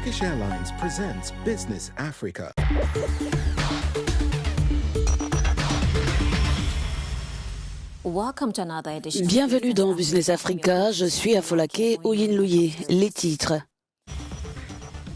Turkish Airlines presents Business Africa. Bienvenue dans Business Africa, je suis Afolake Oyinlouye. Les titres.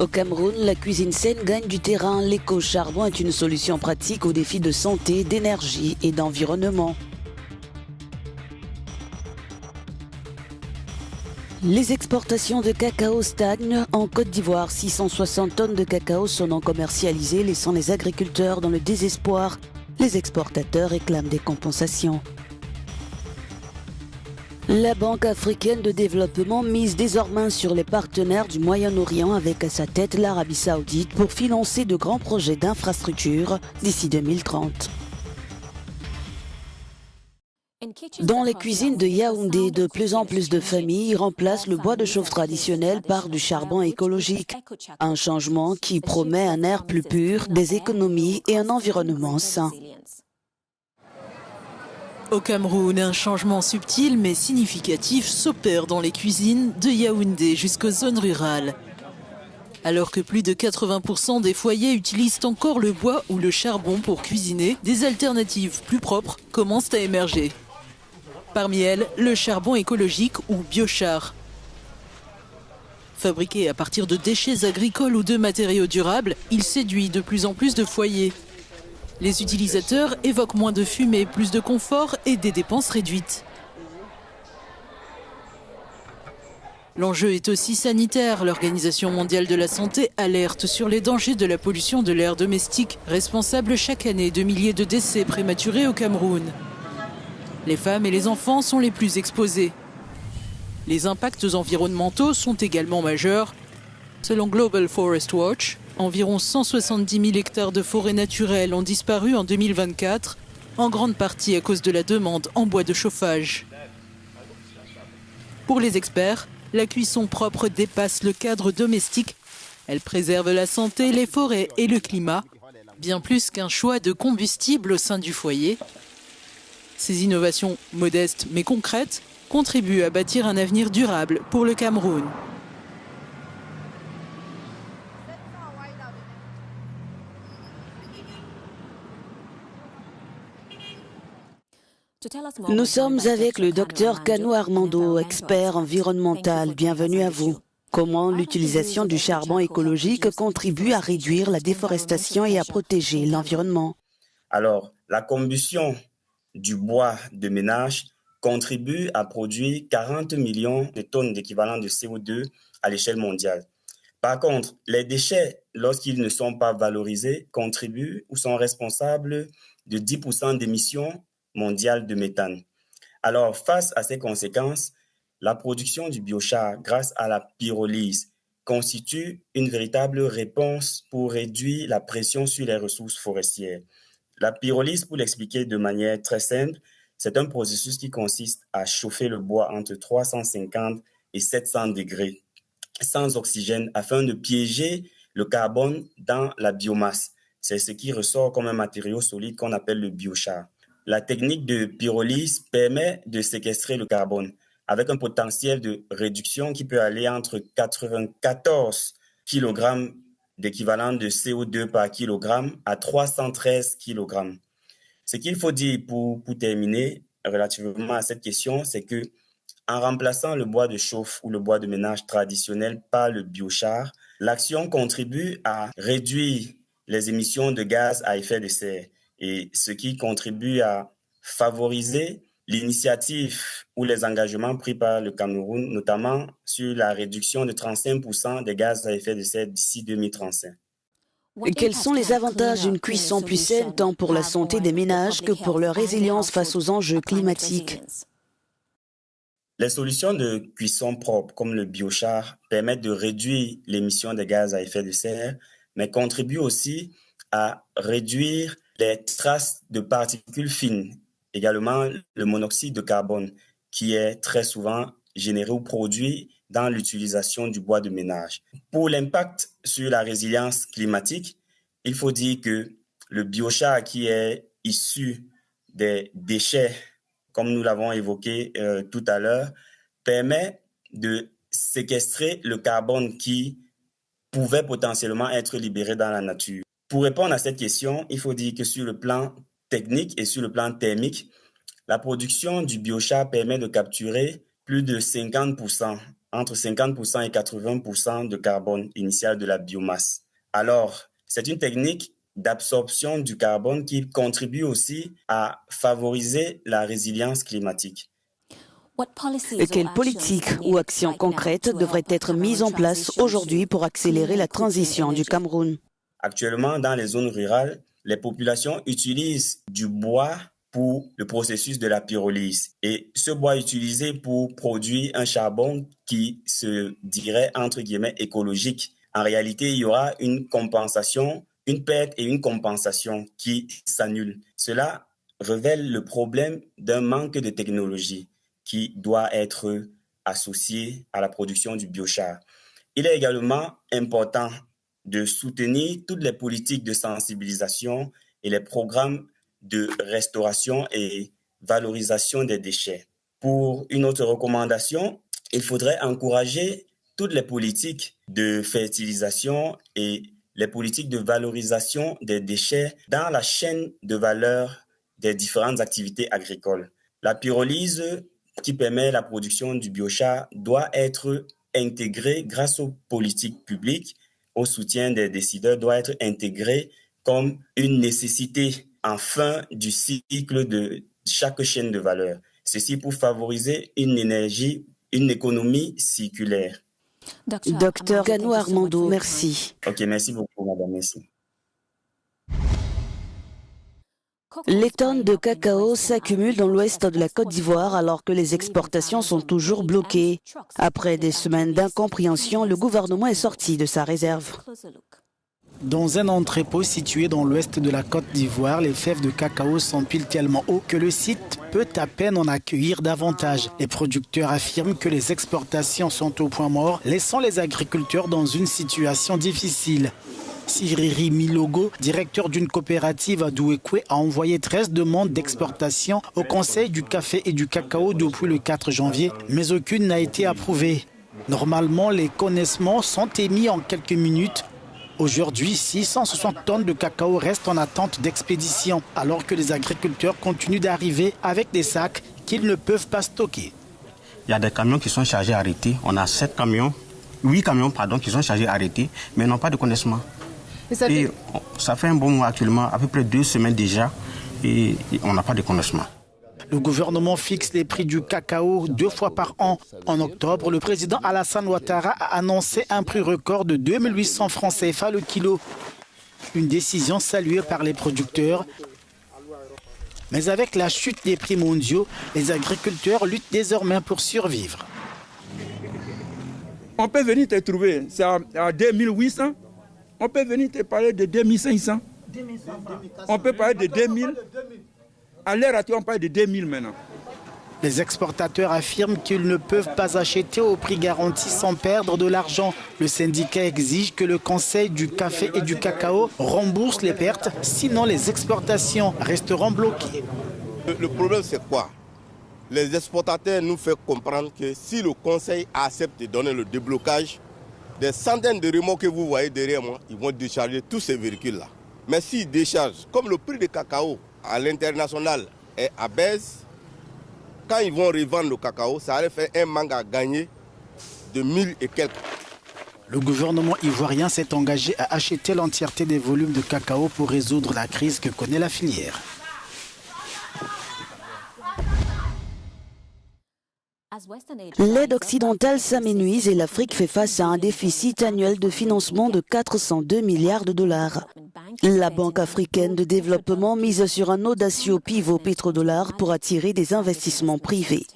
Au Cameroun, la cuisine saine gagne du terrain. L'éco-charbon est une solution pratique aux défis de santé, d'énergie et d'environnement. Les exportations de cacao stagnent. En Côte d'Ivoire, 660 tonnes de cacao sont non commercialisées, laissant les agriculteurs dans le désespoir. Les exportateurs réclament des compensations. La Banque africaine de développement mise désormais sur les partenaires du Moyen-Orient avec à sa tête l'Arabie saoudite pour financer de grands projets d'infrastructures d'ici 2030. Dans les cuisines de Yaoundé, de plus en plus de familles remplacent le bois de chauffe traditionnel par du charbon écologique. Un changement qui promet un air plus pur, des économies et un environnement sain. Au Cameroun, un changement subtil mais significatif s'opère dans les cuisines de Yaoundé jusqu'aux zones rurales. Alors que plus de 80% des foyers utilisent encore le bois ou le charbon pour cuisiner, des alternatives plus propres commencent à émerger. Parmi elles, le charbon écologique ou biochar. Fabriqué à partir de déchets agricoles ou de matériaux durables, il séduit de plus en plus de foyers. Les utilisateurs évoquent moins de fumée, plus de confort et des dépenses réduites. L'enjeu est aussi sanitaire. L'Organisation mondiale de la santé alerte sur les dangers de la pollution de l'air domestique, responsable chaque année de milliers de décès prématurés au Cameroun. Les femmes et les enfants sont les plus exposés. Les impacts environnementaux sont également majeurs. Selon Global Forest Watch, environ 170 000 hectares de forêts naturelles ont disparu en 2024, en grande partie à cause de la demande en bois de chauffage. Pour les experts, la cuisson propre dépasse le cadre domestique. Elle préserve la santé, les forêts et le climat, bien plus qu'un choix de combustible au sein du foyer. Ces innovations modestes mais concrètes contribuent à bâtir un avenir durable pour le Cameroun. Nous sommes avec le docteur Kano Armando, expert environnemental. Bienvenue à vous. Comment l'utilisation du charbon écologique contribue à réduire la déforestation et à protéger l'environnement? Alors, la combustion du bois de ménage contribue à produire 40 millions de tonnes d'équivalent de CO2 à l'échelle mondiale. Par contre, les déchets, lorsqu'ils ne sont pas valorisés, contribuent ou sont responsables de 10% d'émissions mondiales de méthane. Alors, face à ces conséquences, la production du biochar grâce à la pyrolyse constitue une véritable réponse pour réduire la pression sur les ressources forestières. La pyrolyse, pour l'expliquer de manière très simple, c'est un processus qui consiste à chauffer le bois entre 350 et 700 degrés sans oxygène afin de piéger le carbone dans la biomasse. C'est ce qui ressort comme un matériau solide qu'on appelle le biochar. La technique de pyrolyse permet de séquestrer le carbone avec un potentiel de réduction qui peut aller entre 94 kg d'équivalent de CO2 par kilogramme à 313 kg. Ce qu'il faut dire pour terminer relativement à cette question, c'est que en remplaçant le bois de chauffe ou le bois de ménage traditionnel par le biochar, l'action contribue à réduire les émissions de gaz à effet de serre et ce qui contribue à favoriser l'initiative ou les engagements pris par le Cameroun, notamment sur la réduction de 35% des gaz à effet de serre d'ici 2035. Et quels sont les avantages d'une cuisson plus saine tant pour la santé des ménages que pour leur résilience face aux enjeux climatiques? Les solutions de cuisson propre comme le biochar permettent de réduire l'émission des gaz à effet de serre, mais contribuent aussi à réduire les traces de particules fines, également le monoxyde de carbone qui est très souvent généré ou produit dans l'utilisation du bois de ménage. Pour l'impact sur la résilience climatique, il faut dire que le biochar qui est issu des déchets, comme nous l'avons évoqué tout à l'heure, permet de séquestrer le carbone qui pouvaient potentiellement être libérés dans la nature. Pour répondre à cette question, il faut dire que sur le plan technique et sur le plan thermique, la production du biochar permet de capturer plus de 50%, entre 50% et 80% de carbone initial de la biomasse. Alors, c'est une technique d'absorption du carbone qui contribue aussi à favoriser la résilience climatique. Quelles politiques ou actions concrètes devraient être mises en place aujourd'hui pour accélérer la transition du Cameroun? Actuellement, dans les zones rurales, les populations utilisent du bois pour le processus de la pyrolyse. Et ce bois utilisé pour produire un charbon qui se dirait, entre guillemets, écologique. En réalité, il y aura une compensation, une perte et une compensation qui s'annulent. Cela révèle le problème d'un manque de technologie qui doit être associé à la production du biochar. Il est également important de soutenir toutes les politiques de sensibilisation et les programmes de restauration et valorisation des déchets. Pour une autre recommandation, il faudrait encourager toutes les politiques de fertilisation et les politiques de valorisation des déchets dans la chaîne de valeur des différentes activités agricoles. La pyrolyse qui permet la production du biochar doit être intégrée grâce aux politiques publiques, au soutien des décideurs, doit être intégrée comme une nécessité en fin du cycle de chaque chaîne de valeur. Ceci pour favoriser une économie circulaire. Docteur Ganou Armando, merci. Ok, merci beaucoup, madame. Merci. Les tonnes de cacao s'accumulent dans l'ouest de la Côte d'Ivoire alors que les exportations sont toujours bloquées. Après des semaines d'incompréhension, le gouvernement est sorti de sa réserve. Dans un entrepôt situé dans l'ouest de la Côte d'Ivoire, les fèves de cacao s'empilent tellement haut que le site peut à peine en accueillir davantage. Les producteurs affirment que les exportations sont au point mort, laissant les agriculteurs dans une situation difficile. Siriri Milogo, directeur d'une coopérative à Douékoué, a envoyé 13 demandes d'exportation au Conseil du café et du cacao depuis le 4 janvier, mais aucune n'a été approuvée. Normalement, les connaissements sont émis en quelques minutes. Aujourd'hui, 660 tonnes de cacao restent en attente d'expédition, alors que les agriculteurs continuent d'arriver avec des sacs qu'ils ne peuvent pas stocker. Il y a des camions qui sont chargés arrêtés. On a 8 camions qui sont chargés arrêtés, mais n'ont pas de connaissement. Et ça fait un bon mois actuellement, à peu près 2 semaines déjà, et on n'a pas de connaissement. Le gouvernement fixe les prix du cacao 2 fois par an. En octobre, le président Alassane Ouattara a annoncé un prix record de 2800 francs CFA le kilo. Une décision saluée par les producteurs. Mais avec la chute des prix mondiaux, les agriculteurs luttent désormais pour survivre. On peut venir te trouver, c'est à 2800. On peut venir te parler de 2500. On peut parler de 2000. À l'heure actuelle, on parle de 2000 maintenant. Les exportateurs affirment qu'ils ne peuvent pas acheter au prix garanti sans perdre de l'argent. Le syndicat exige que le Conseil du café et du cacao rembourse les pertes, sinon les exportations resteront bloquées. Le problème, c'est quoi? Les exportateurs nous font comprendre que si le Conseil accepte de donner le déblocage, des centaines de remorques que vous voyez derrière moi, ils vont décharger tous ces véhicules-là. Mais s'ils déchargent, comme le prix du cacao à l'international est à baisse, quand ils vont revendre le cacao, ça allait faire un manque à gagner de 1000 et quelques. Le gouvernement ivoirien s'est engagé à acheter l'entièreté des volumes de cacao pour résoudre la crise que connaît la filière. L'aide occidentale s'amenuise et l'Afrique fait face à un déficit annuel de financement de 402 milliards de dollars. La Banque africaine de développement mise sur un audacieux pivot pétrodollar pour attirer des investissements privés.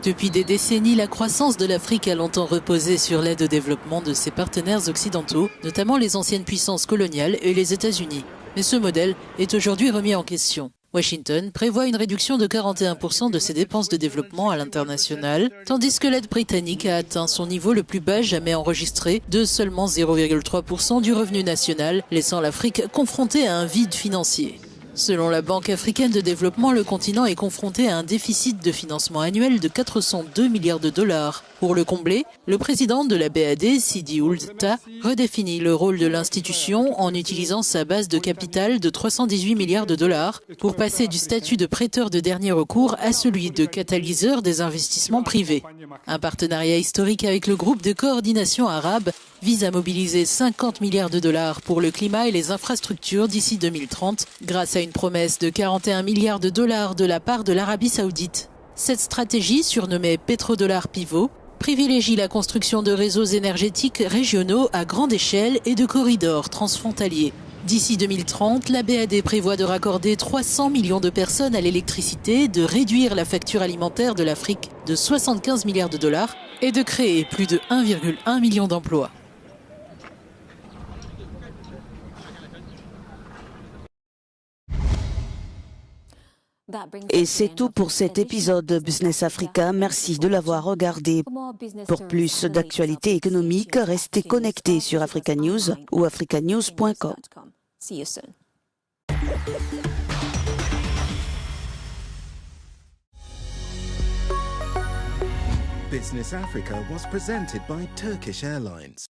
Depuis des décennies, la croissance de l'Afrique a longtemps reposé sur l'aide au développement de ses partenaires occidentaux, notamment les anciennes puissances coloniales et les États-Unis. Mais ce modèle est aujourd'hui remis en question. Washington prévoit une réduction de 41% de ses dépenses de développement à l'international, tandis que l'aide britannique a atteint son niveau le plus bas jamais enregistré de seulement 0,3% du revenu national, laissant l'Afrique confrontée à un vide financier. Selon la Banque africaine de développement, le continent est confronté à un déficit de financement annuel de 402 milliards de dollars. Pour le combler, le président de la BAD, Sidi Ould Tah, redéfinit le rôle de l'institution en utilisant sa base de capital de 318 milliards de dollars pour passer du statut de prêteur de dernier recours à celui de catalyseur des investissements privés. Un partenariat historique avec le groupe de coordination arabe vise à mobiliser 50 milliards de dollars pour le climat et les infrastructures d'ici 2030 grâce à une promesse de 41 milliards de dollars de la part de l'Arabie saoudite. Cette stratégie, surnommée pétrodollar pivot, privilégie la construction de réseaux énergétiques régionaux à grande échelle et de corridors transfrontaliers. D'ici 2030, la BAD prévoit de raccorder 300 millions de personnes à l'électricité, de réduire la facture alimentaire de l'Afrique de 75 milliards de dollars et de créer plus de 1,1 million d'emplois. Et c'est tout pour cet épisode de Business Africa. Merci de l'avoir regardé. Pour plus d'actualités économiques, restez connectés sur Africa News ou africanews.com. Business Africa was presented by Turkish Airlines.